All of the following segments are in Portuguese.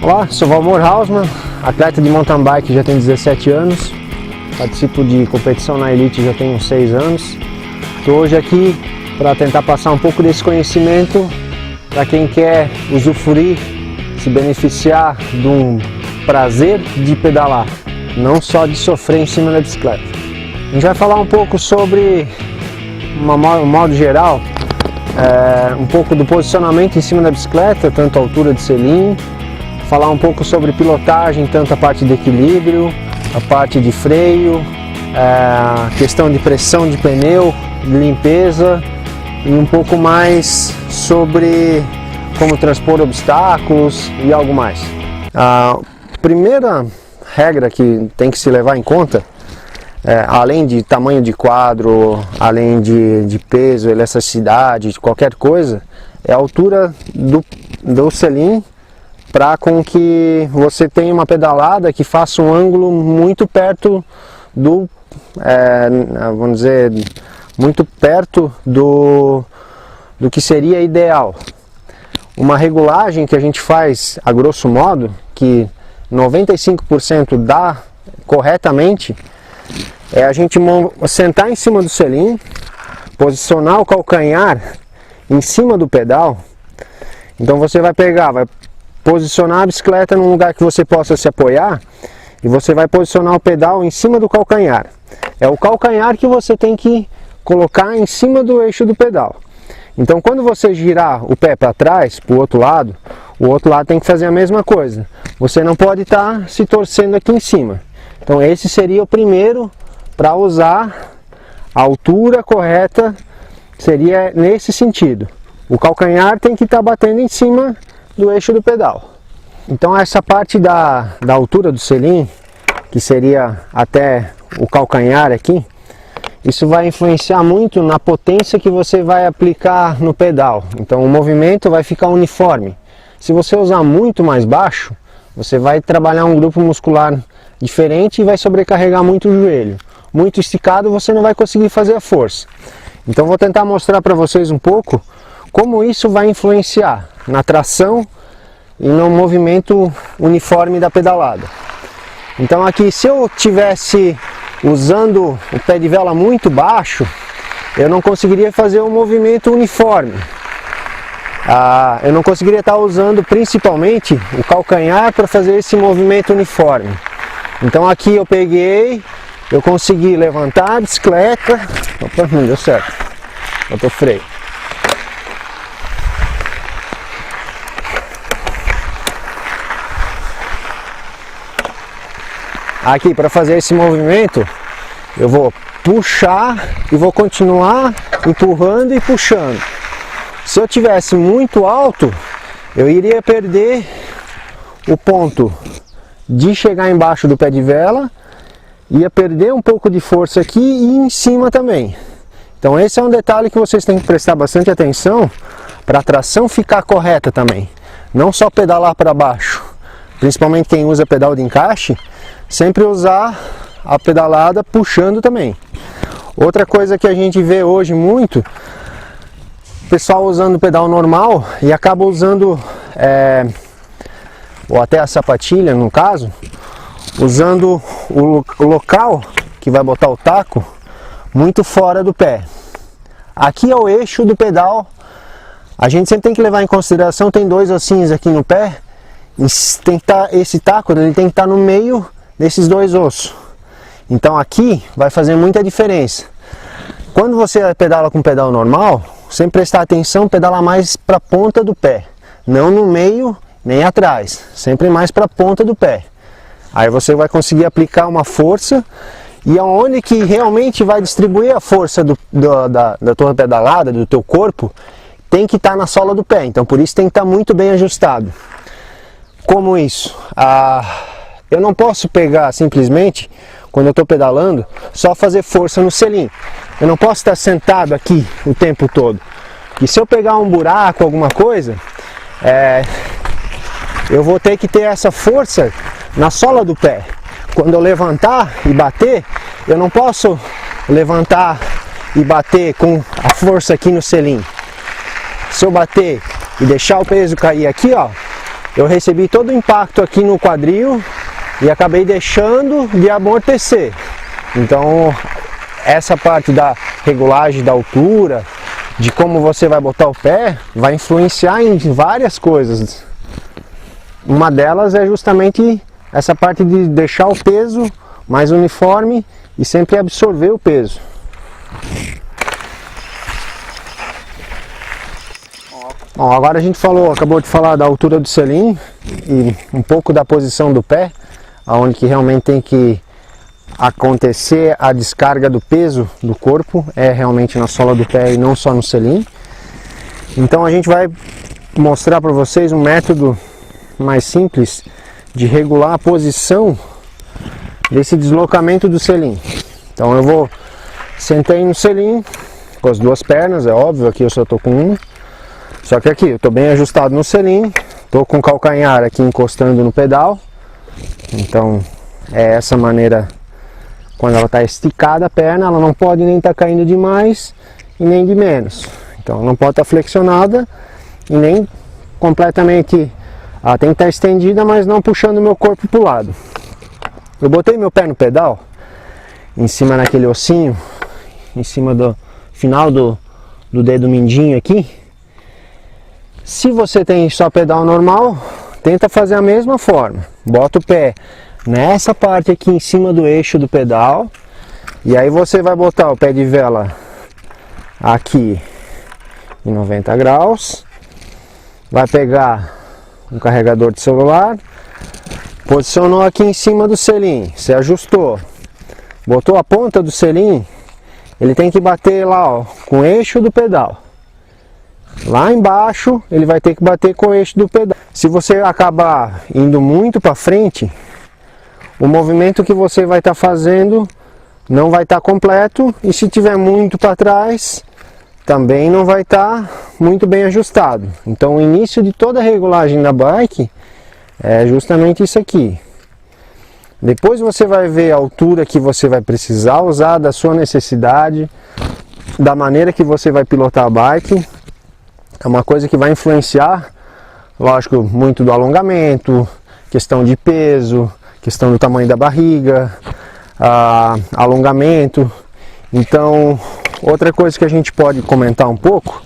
Olá, sou Valmor Hausmann, atleta de mountain bike, já tenho 17 anos, participo de competição na elite já tenho 6 anos. Estou hoje aqui para tentar passar um pouco desse conhecimento para quem quer usufruir, se beneficiar de um prazer de pedalar, não só de sofrer em cima da bicicleta. A gente vai falar um pouco sobre, um modo geral, um pouco do posicionamento em cima da bicicleta, tanto a altura de selim, falar um pouco sobre pilotagem, tanto a parte de equilíbrio, a parte de freio, a questão de pressão de pneu, limpeza e um pouco mais sobre como transpor obstáculos e algo mais. A primeira regra que tem que se levar em conta, além de tamanho de quadro, além de peso, elasticidade, qualquer coisa, é a altura do selim, para com que você tenha uma pedalada que faça um ângulo muito perto do, vamos dizer, muito perto do que seria ideal. Uma regulagem que a gente faz a grosso modo, que 95% dá corretamente, é a gente sentar em cima do selim, posicionar o calcanhar em cima do pedal. Então você vai posicionar a bicicleta num lugar que você possa se apoiar e você vai posicionar o pedal em cima do calcanhar. É o calcanhar que você tem que colocar em cima do eixo do pedal. Então quando você girar o pé para trás, para o outro lado tem que fazer a mesma coisa. Você não pode estar se torcendo aqui em cima. Então esse seria o primeiro para usar a altura correta, seria nesse sentido. O calcanhar tem que estar batendo em cima do eixo do pedal. Então essa parte da altura do selim, que seria até o calcanhar aqui, isso vai influenciar muito na potência que você vai aplicar no pedal. Então o movimento vai ficar uniforme. Se você usar muito mais baixo, você vai trabalhar um grupo muscular diferente e vai sobrecarregar muito o joelho. Muito esticado, você não vai conseguir fazer a força. Então vou tentar mostrar para vocês um pouco como isso vai influenciar na tração e no movimento uniforme da pedalada. Então aqui, se eu tivesse usando o pé de vela muito baixo, eu não conseguiria fazer um movimento uniforme. Eu não conseguiria estar usando principalmente o calcanhar para fazer esse movimento uniforme. Então aqui eu consegui levantar a bicicleta. Opa, não deu certo. Botou freio. Aqui, para fazer esse movimento, eu vou puxar e vou continuar empurrando e puxando. Se eu tivesse muito alto, eu iria perder o ponto de chegar embaixo do pé de vela, ia perder um pouco de força aqui e em cima também. Então esse é um detalhe que vocês têm que prestar bastante atenção para a tração ficar correta também. Não só pedalar para baixo, principalmente quem usa pedal de encaixe, sempre usar a pedalada puxando também. Outra coisa que a gente vê hoje muito, o pessoal usando pedal normal e acaba usando, ou até a sapatilha no caso, usando o local que vai botar o taco muito fora do pé. Aqui é o eixo do pedal, a gente sempre tem que levar em consideração, tem dois ossinhos aqui no pé, tem que esse taco ele tem que estar no meio desses dois ossos. Então aqui vai fazer muita diferença. Quando você pedala com pedal normal, sempre prestar atenção, pedalar mais para a ponta do pé, não no meio nem atrás, sempre mais para a ponta do pé. Aí você vai conseguir aplicar uma força, e aonde que realmente vai distribuir a força da tua pedalada, do teu corpo, tem que estar na sola do pé. Então por isso tem que estar muito bem ajustado. Como isso? Eu não posso pegar simplesmente, quando eu estou pedalando, só fazer força no selim. Eu não posso estar sentado aqui o tempo todo. E se eu pegar um buraco, alguma coisa, eu vou ter que ter essa força na sola do pé. Quando eu levantar e bater, eu não posso levantar e bater com a força aqui no selim. Se eu bater e deixar o peso cair aqui, ó, eu recebi todo o impacto aqui no quadril e acabei deixando de amortecer. Então essa parte da regulagem da altura, de como você vai botar o pé, vai influenciar em várias coisas. Uma delas é justamente essa parte de deixar o peso mais uniforme e sempre absorver o peso. Bom, agora a gente acabou de falar da altura do selim e um pouco da posição do pé, aonde que realmente tem que acontecer a descarga do peso do corpo, é realmente na sola do pé e não só no selim. Então a gente vai mostrar para vocês um método mais simples de regular a posição desse deslocamento do selim. Então eu sentei no selim com as duas pernas, é óbvio, aqui eu só estou com uma. Só que aqui eu estou bem ajustado no selim, estou com o calcanhar aqui encostando no pedal. Então é essa maneira, quando ela está esticada a perna, ela não pode nem estar caindo demais e nem de menos. Então ela não pode estar flexionada e nem completamente, ela tem que estar estendida, mas não puxando o meu corpo para o lado. Eu botei meu pé no pedal, em cima daquele ossinho, em cima do final do dedo mindinho aqui. Se você tem só pedal normal, tenta fazer a mesma forma. Bota o pé nessa parte aqui em cima do eixo do pedal. E aí você vai botar o pé de vela aqui em 90 graus. Vai pegar um carregador de celular. Posicionou aqui em cima do selim. Você ajustou. Botou a ponta do selim. Ele tem que bater lá, ó, com o eixo do pedal. Lá embaixo ele vai ter que bater com o eixo do pedal. Se você acabar indo muito para frente, o movimento que você vai estar fazendo não vai estar completo, e se tiver muito para trás, também não vai estar muito bem ajustado. Então o início de toda a regulagem da bike é justamente isso aqui. Depois você vai ver a altura que você vai precisar usar, da sua necessidade, da maneira que você vai pilotar a bike. É uma coisa que vai influenciar, lógico, muito do alongamento, questão de peso, questão do tamanho da barriga, alongamento. Então, outra coisa que a gente pode comentar um pouco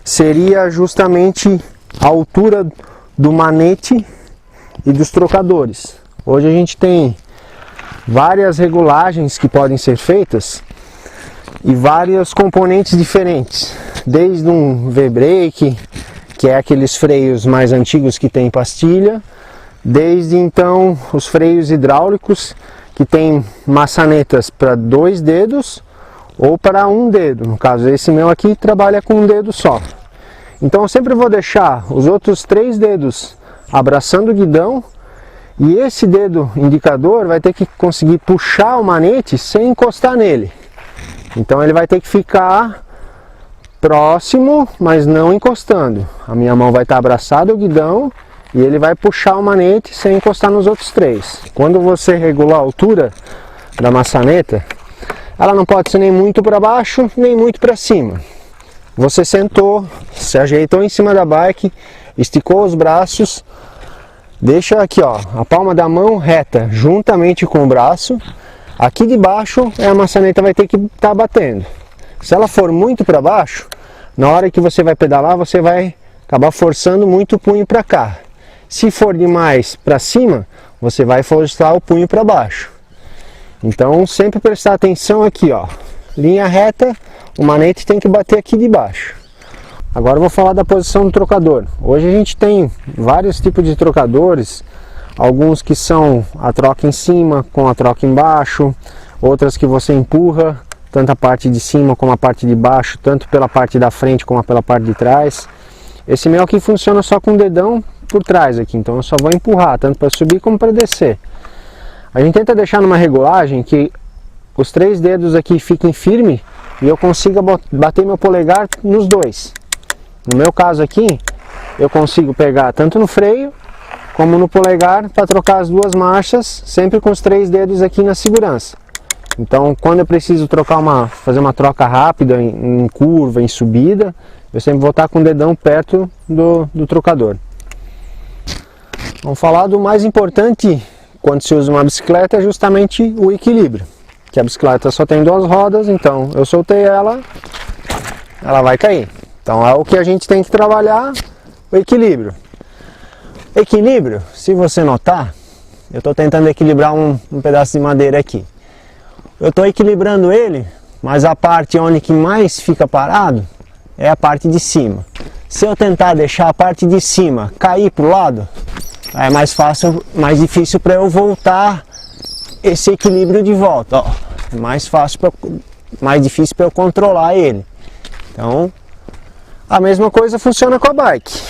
seria justamente a altura do manete e dos trocadores. Hoje a gente tem várias regulagens que podem ser feitas e vários componentes diferentes, desde um V-brake, que é aqueles freios mais antigos que tem pastilha, desde então os freios hidráulicos, que tem maçanetas para 2 dedos ou para 1 dedo. No caso, esse meu aqui trabalha com 1 dedo só. Então eu sempre vou deixar os outros 3 dedos abraçando o guidão, e esse dedo indicador vai ter que conseguir puxar o manete sem encostar nele. Então ele vai ter que ficar próximo, mas não encostando. A minha mão vai estar abraçada ao guidão e ele vai puxar o manete sem encostar nos outros 3. Quando você regular a altura da maçaneta, ela não pode ser nem muito para baixo, nem muito para cima. Você sentou, se ajeitou em cima da bike, esticou os braços, deixa aqui, ó, a palma da mão reta juntamente com o braço. Aqui de baixo a maçaneta vai ter que estar batendo. Se ela for muito para baixo, na hora que você vai pedalar, você vai acabar forçando muito o punho para cá. Se for demais para cima, você vai forçar o punho para baixo. Então sempre prestar atenção aqui, ó, linha reta, o manete tem que bater aqui de baixo. Agora eu vou falar da posição do trocador. Hoje a gente tem vários tipos de trocadores. Alguns que são a troca em cima com a troca embaixo, outras que você empurra tanto a parte de cima como a parte de baixo, tanto pela parte da frente como pela parte de trás. Esse meu aqui funciona só com o dedão por trás aqui, então eu só vou empurrar tanto para subir como para descer. A gente tenta deixar numa regulagem que os 3 dedos aqui fiquem firmes e eu consiga bater meu polegar nos 2. No meu caso aqui, eu consigo pegar tanto no freio como no polegar para trocar as 2 marchas, sempre com os 3 dedos aqui na segurança. Então quando eu preciso fazer uma troca rápida em curva, em subida, eu sempre vou estar com o dedão perto do trocador. Vamos falar do mais importante quando se usa uma bicicleta, é justamente o equilíbrio. Que a bicicleta só tem 2 rodas, então eu soltei ela, ela vai cair. Então é o que a gente tem que trabalhar, o equilíbrio. Equilíbrio, se você notar, eu estou tentando equilibrar um pedaço de madeira aqui. Eu estou equilibrando ele, mas a parte onde que mais fica parado é a parte de cima. Se eu tentar deixar a parte de cima cair para o lado, é mais fácil, mais difícil para eu voltar esse equilíbrio de volta. Ó. É mais fácil, mais difícil para eu controlar ele. Então, a mesma coisa funciona com a bike.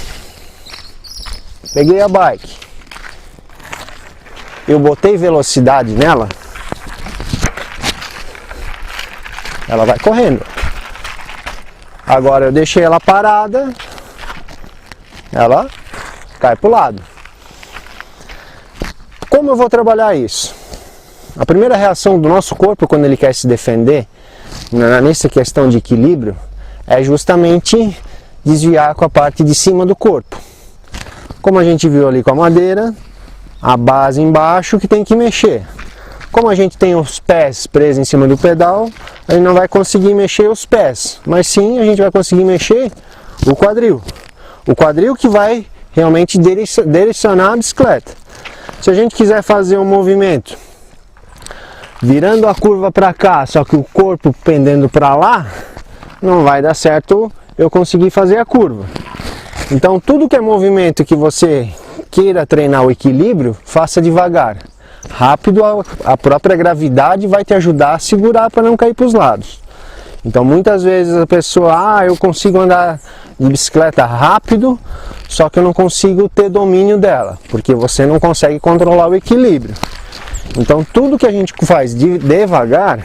Peguei a bike, eu botei velocidade nela, ela vai correndo. Agora eu deixei ela parada, ela cai para o lado. Como eu vou trabalhar isso? A primeira reação do nosso corpo quando ele quer se defender, nessa questão de equilíbrio, é justamente desviar com a parte de cima do corpo. Como a gente viu ali com a madeira, a base embaixo que tem que mexer. Como a gente tem os pés presos em cima do pedal, a gente não vai conseguir mexer os pés, mas sim a gente vai conseguir mexer o quadril. O quadril que vai realmente direcionar a bicicleta. Se a gente quiser fazer um movimento virando a curva para cá, só que o corpo pendendo para lá, não vai dar certo eu conseguir fazer a curva. Então tudo que é movimento que você queira treinar o equilíbrio, faça devagar. Rápido, a própria gravidade vai te ajudar a segurar para não cair para os lados. Então muitas vezes a pessoa, eu consigo andar de bicicleta rápido, só que eu não consigo ter domínio dela, porque você não consegue controlar o equilíbrio. Então tudo que a gente faz devagar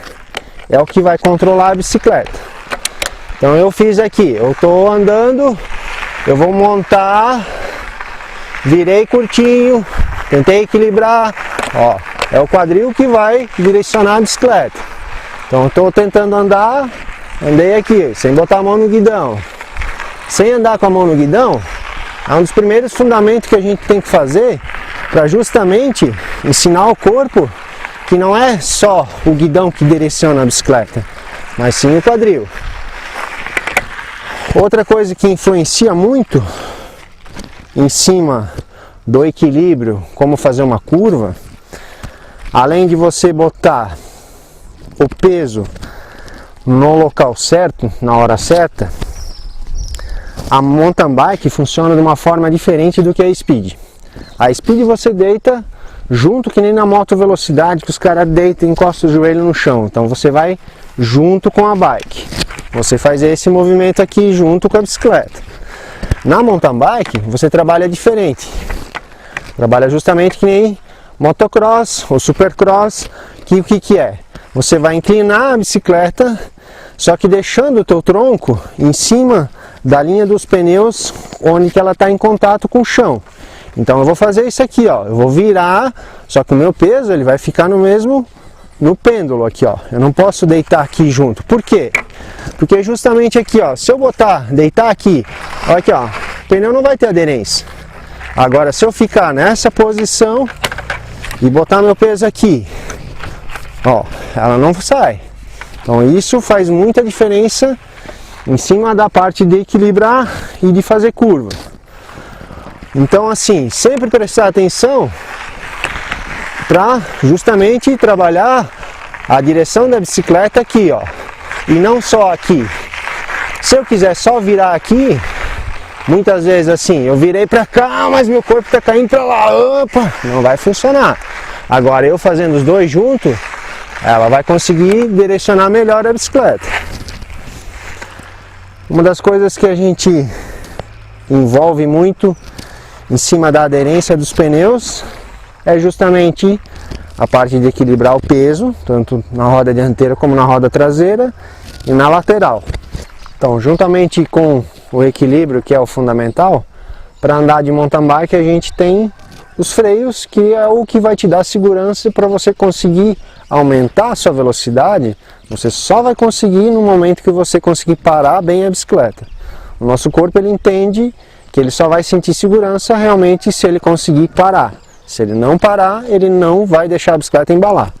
é o que vai controlar a bicicleta. Então eu fiz aqui, eu estou andando, eu vou montar, virei curtinho, tentei equilibrar, ó, é o quadril que vai direcionar a bicicleta. Então eu estou tentando andar, andei aqui, sem botar a mão no guidão. Sem andar com a mão no guidão, é um dos primeiros fundamentos que a gente tem que fazer para justamente ensinar o corpo que não é só o guidão que direciona a bicicleta, mas sim o quadril. Outra coisa que influencia muito em cima do equilíbrio, como fazer uma curva, além de você botar o peso no local certo, na hora certa, a mountain bike funciona de uma forma diferente do que a speed. A speed você deita junto, que nem na moto velocidade, que os caras deitam e encostam o joelho no chão. Então você vai junto com a bike. Você faz esse movimento aqui junto com a bicicleta. Na mountain bike você trabalha diferente. Trabalha justamente que nem motocross ou supercross, que o que é? Você vai inclinar a bicicleta, só que deixando o teu tronco em cima da linha dos pneus, onde que ela está em contato com o chão. Então eu vou fazer isso aqui, ó. Eu vou virar, só que o meu peso ele vai ficar no pêndulo aqui, ó. Eu não posso deitar aqui junto. Por quê? Porque justamente aqui, ó, se eu deitar aqui, olha aqui, ó, o pneu não vai ter aderência. Agora, se eu ficar nessa posição e botar meu peso aqui, ó, ela não sai. Então isso faz muita diferença em cima da parte de equilibrar e de fazer curva. Então assim, sempre prestar atenção para justamente trabalhar a direção da bicicleta aqui, ó, e não só aqui. Se eu quiser só virar aqui, muitas vezes assim, eu virei para cá, mas meu corpo está caindo para lá, opa, não vai funcionar. Agora eu fazendo os dois juntos, ela vai conseguir direcionar melhor a bicicleta. Uma das coisas que a gente envolve muito em cima da aderência dos pneus é justamente a parte de equilibrar o peso, tanto na roda dianteira como na roda traseira e na lateral. Então, juntamente com o equilíbrio, que é o fundamental, para andar de mountain bike a gente tem os freios, que é o que vai te dar segurança para você conseguir aumentar a sua velocidade. Você só vai conseguir no momento que você conseguir parar bem a bicicleta. O nosso corpo ele entende porque ele só vai sentir segurança realmente se ele conseguir parar. Se ele não parar, ele não vai deixar a bicicleta embalar.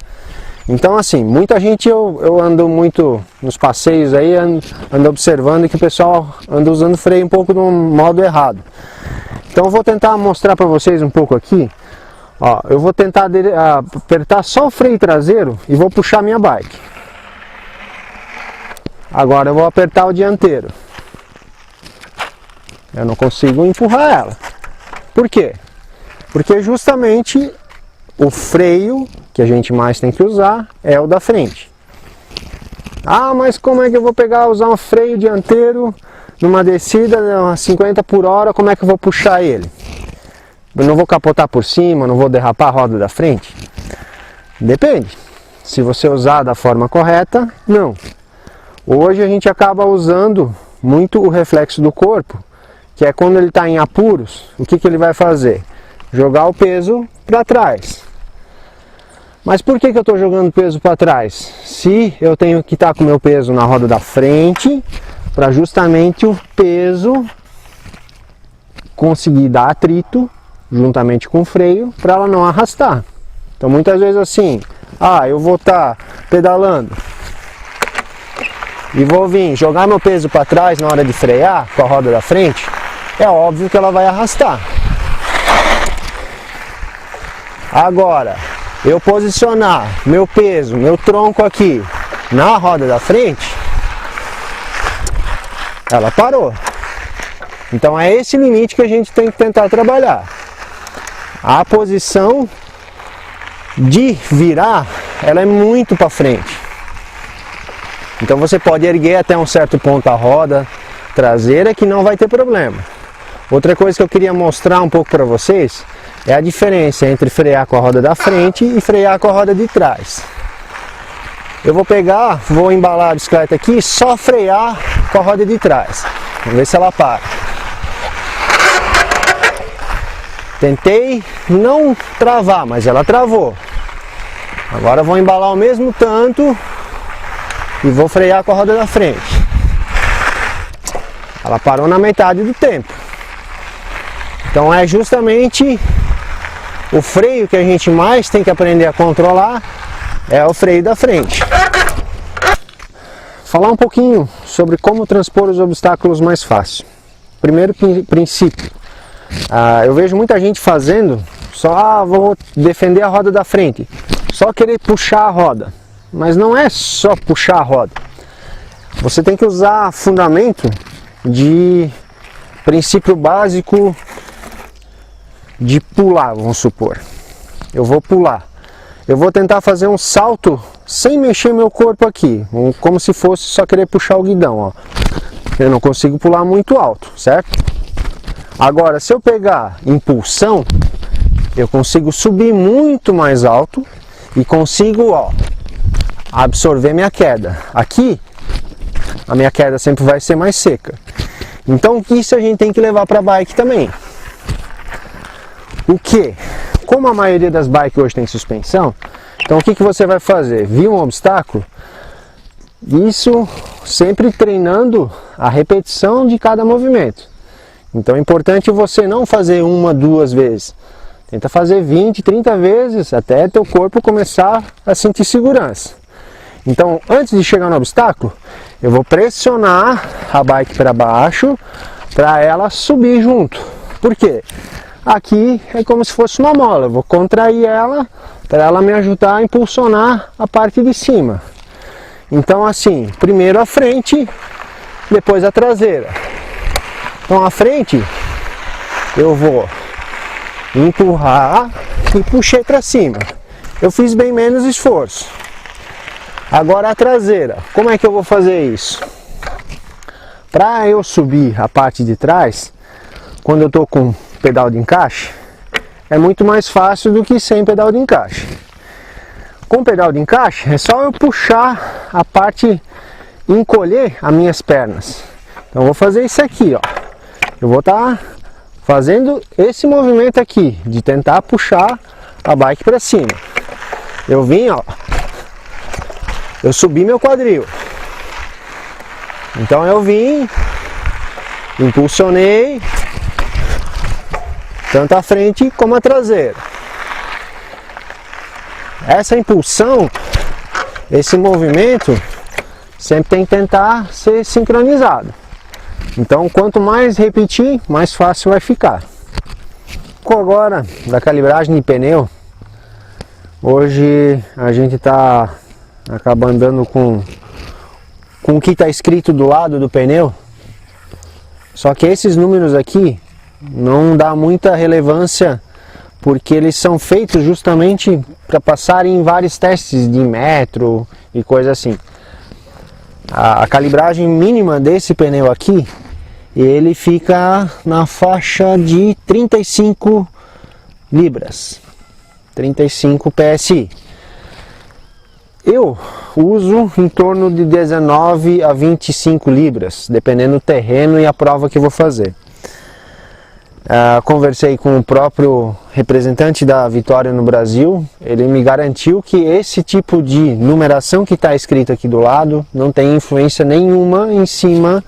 Então assim, muita gente, eu ando muito nos passeios aí, ando observando que o pessoal anda usando freio um pouco no modo errado. Então eu vou tentar mostrar para vocês um pouco aqui. Ó, eu vou tentar apertar só o freio traseiro e vou puxar minha bike. Agora eu vou apertar o dianteiro. Eu não consigo empurrar ela. Por quê? Porque justamente o freio que a gente mais tem que usar é o da frente. Ah, mas como é que eu vou usar um freio dianteiro numa descida a 50 por hora, como é que eu vou puxar ele? Eu não vou capotar por cima, não vou derrapar a roda da frente? Depende. Se você usar da forma correta, não. Hoje a gente acaba usando muito o reflexo do corpo, que é quando ele está em apuros, o que ele vai fazer? Jogar o peso para trás. Mas por que eu estou jogando peso para trás? Se eu tenho que estar com o meu peso na roda da frente, para justamente o peso conseguir dar atrito juntamente com o freio, para ela não arrastar. Então muitas vezes assim, eu vou estar pedalando e vou vir jogar meu peso para trás na hora de frear com a roda da frente, é óbvio que ela vai arrastar. Agora, eu posicionar meu peso, meu tronco aqui na roda da frente, ela parou. Então é esse limite que a gente tem que tentar trabalhar. A posição de virar, ela é muito para frente. Então você pode erguer até um certo ponto a roda traseira que não vai ter problema. Outra coisa que eu queria mostrar um pouco para vocês é a diferença entre frear com a roda da frente e frear com a roda de trás. Eu vou embalar a bicicleta aqui e só frear com a roda de trás. Vamos ver se ela para. Tentei não travar, mas ela travou. Agora eu vou embalar o mesmo tanto e vou frear com a roda da frente. Ela parou na metade do tempo. Então é justamente o freio que a gente mais tem que aprender a controlar, é o freio da frente. Falar um pouquinho sobre como transpor os obstáculos mais fácil. Primeiro princípio, eu vejo muita gente fazendo só, vou defender a roda da frente, só querer puxar a roda, mas não é só puxar a roda. Você tem que usar fundamento de princípio básico de pular, vamos supor. Eu vou pular. Eu vou tentar fazer um salto sem mexer meu corpo aqui, como se fosse só querer puxar o guidão, ó. Eu não consigo pular muito alto, certo? Agora, se eu pegar impulsão, eu consigo subir muito mais alto e consigo, ó, absorver minha queda. Aqui, a minha queda sempre vai ser mais seca. Então, isso a gente tem que levar para a bike também. O que? Como a maioria das bikes hoje tem suspensão, então o que você vai fazer? Viu um obstáculo? Isso sempre treinando a repetição de cada movimento. Então é importante você não fazer uma, duas vezes. Tenta fazer 20, 30 vezes até teu corpo começar a sentir segurança. Então, antes de chegar no obstáculo, eu vou pressionar a bike para baixo para ela subir junto. Por quê? Aqui é como se fosse uma mola, eu vou contrair ela para ela me ajudar a impulsionar a parte de cima. Então assim, primeiro a frente, depois a traseira. Então a frente eu vou empurrar e puxei para cima. Eu fiz bem menos esforço. Agora a traseira, como é que eu vou fazer isso? Para eu subir a parte de trás, quando eu estou com pedal de encaixe, é muito mais fácil do que sem pedal de encaixe. Com pedal de encaixe é só eu puxar a parte, encolher as minhas pernas. Então eu vou fazer isso aqui, ó. Eu vou estar fazendo esse movimento aqui de tentar puxar a bike para cima. Eu vim, ó, eu subi meu quadril. Então eu vim, impulsionei tanto a frente como a traseira. Essa impulsão, esse movimento, sempre tem que tentar ser sincronizado. Então, quanto mais repetir, mais fácil vai ficar. Agora, da calibragem de pneu, hoje a gente acaba andando com o que está escrito do lado do pneu, só que esses números aqui não dá muita relevância, porque eles são feitos justamente para passarem em vários testes de metro e coisa assim. A calibragem mínima desse pneu aqui, ele fica na faixa de 35 libras, 35 PSI. Eu uso em torno de 19 a 25 libras, dependendo do terreno e a prova que eu vou fazer. Conversei com o próprio representante da Vitória no Brasil, ele me garantiu que esse tipo de numeração que está escrito aqui do lado não tem influência nenhuma em cima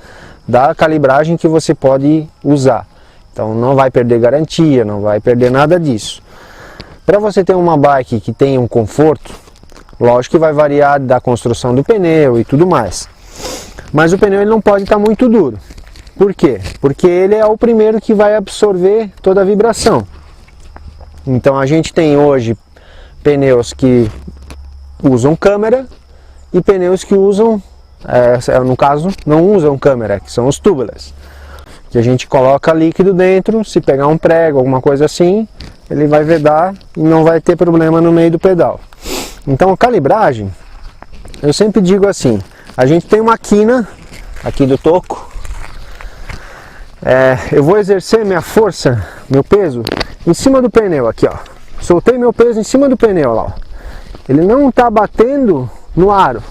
da calibragem que você pode usar. Então não vai perder garantia, não vai perder nada disso. Para você ter uma bike que tenha um conforto, lógico que vai variar da construção do pneu e tudo mais. Mas o pneu ele não pode estar muito duro. Por quê? Porque ele é o primeiro que vai absorver toda a vibração. Então a gente tem hoje pneus que usam câmera e pneus que usam, no caso, não usam câmera, que são os tubeless. Que a gente coloca líquido dentro, se pegar um prego, alguma coisa assim, ele vai vedar e não vai ter problema no meio do pedal. Então a calibragem, eu sempre digo assim, a gente tem uma quina aqui do toco, eu vou exercer minha força, meu peso, em cima do pneu aqui, ó. Soltei meu peso em cima do pneu lá, ó. Ele não está batendo no aro.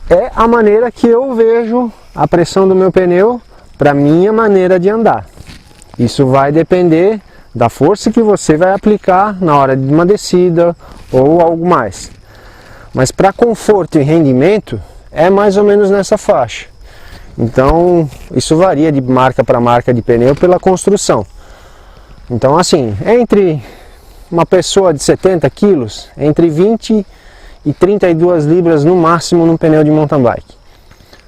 É a maneira que eu vejo a pressão do meu pneu para minha maneira de andar. Isso vai depender da força que você vai aplicar na hora de uma descida ou algo mais. Mas para conforto e rendimento é mais ou menos nessa faixa. Então isso varia de marca para marca de pneu pela construção. Então assim, entre uma pessoa de 70 quilos, entre 20 e 32 libras no máximo num pneu de mountain bike.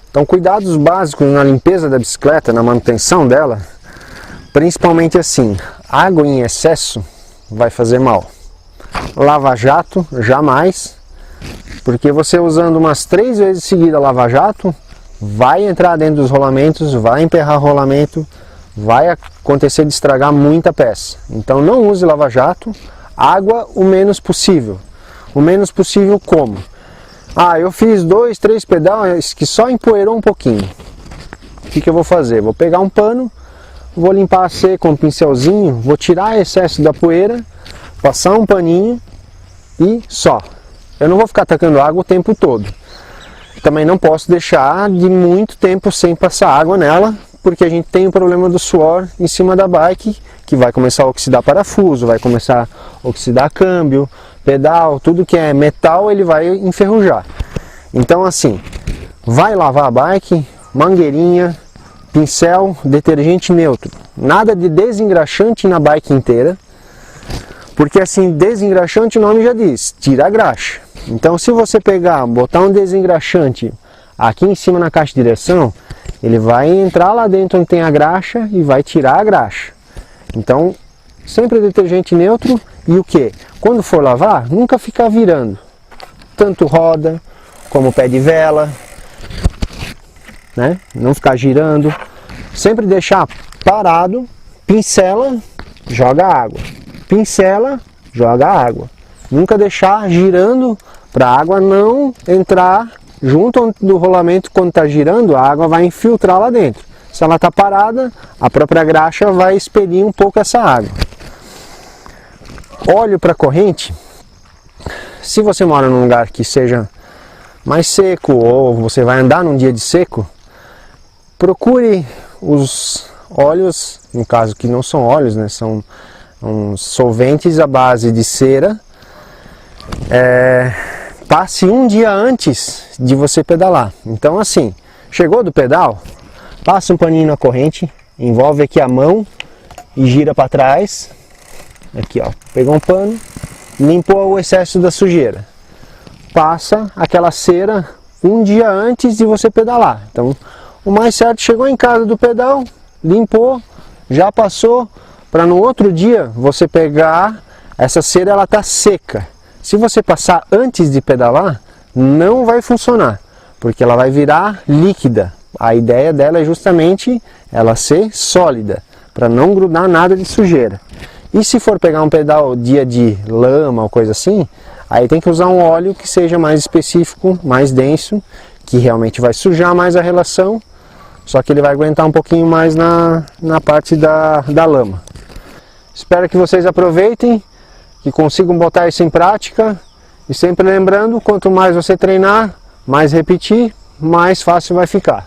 Então cuidados básicos na limpeza da bicicleta, na manutenção dela, principalmente assim, água em excesso vai fazer mal. Lava-jato, jamais, porque você usando umas 3 vezes seguida lava-jato, vai entrar dentro dos rolamentos, vai emperrar rolamento, vai acontecer de estragar muita peça. Então não use lava-jato, água o menos possível. O menos possível como? Eu fiz 2, 3 pedais que só empoeirou um pouquinho. O que eu vou fazer? Vou pegar um pano, vou limpar a seca com um pincelzinho, vou tirar excesso da poeira, passar um paninho e só. Eu não vou ficar tacando água o tempo todo. Também não posso deixar de muito tempo sem passar água nela, porque a gente tem o problema do suor em cima da bike, que vai começar a oxidar parafuso, vai começar a oxidar câmbio, pedal, tudo que é metal ele vai enferrujar. Então assim, vai lavar a bike, mangueirinha, pincel, detergente neutro. Nada de desengraxante na bike inteira, porque assim, desengraxante o nome já diz, tira a graxa. Então se você botar um desengraxante aqui em cima na caixa de direção, ele vai entrar lá dentro onde tem a graxa e vai tirar a graxa. Então sempre detergente neutro e o que? Quando for lavar, nunca ficar virando. Tanto roda como pé de vela, né? Não ficar girando. Sempre deixar parado, pincela, joga água. Pincela, joga água. Nunca deixar girando para a água não entrar junto do rolamento. Quando está girando, a água vai infiltrar lá dentro. Se ela está parada, a própria graxa vai expelir um pouco essa água. Óleo para corrente, se você mora num lugar que seja mais seco ou você vai andar num dia de seco, procure os óleos, no caso que não são óleos, né, são uns solventes à base de cera. Passe um dia antes de você pedalar. Então assim, chegou do pedal, passa um paninho na corrente, envolve aqui a mão e gira para trás. Aqui, ó, pegou um pano, limpou o excesso da sujeira. Passa aquela cera um dia antes de você pedalar. Então, o mais certo, chegou em casa do pedal, limpou, já passou, para no outro dia você pegar, essa cera ela tá seca. Se você passar antes de pedalar, não vai funcionar, porque ela vai virar líquida. A ideia dela é justamente ela ser sólida, para não grudar nada de sujeira. E se for pegar um pedal dia de lama ou coisa assim, aí tem que usar um óleo que seja mais específico, mais denso, que realmente vai sujar mais a relação, só que ele vai aguentar um pouquinho mais na parte da lama. Espero que vocês aproveitem, que consigam botar isso em prática, e sempre lembrando, quanto mais você treinar, mais repetir, mais fácil vai ficar.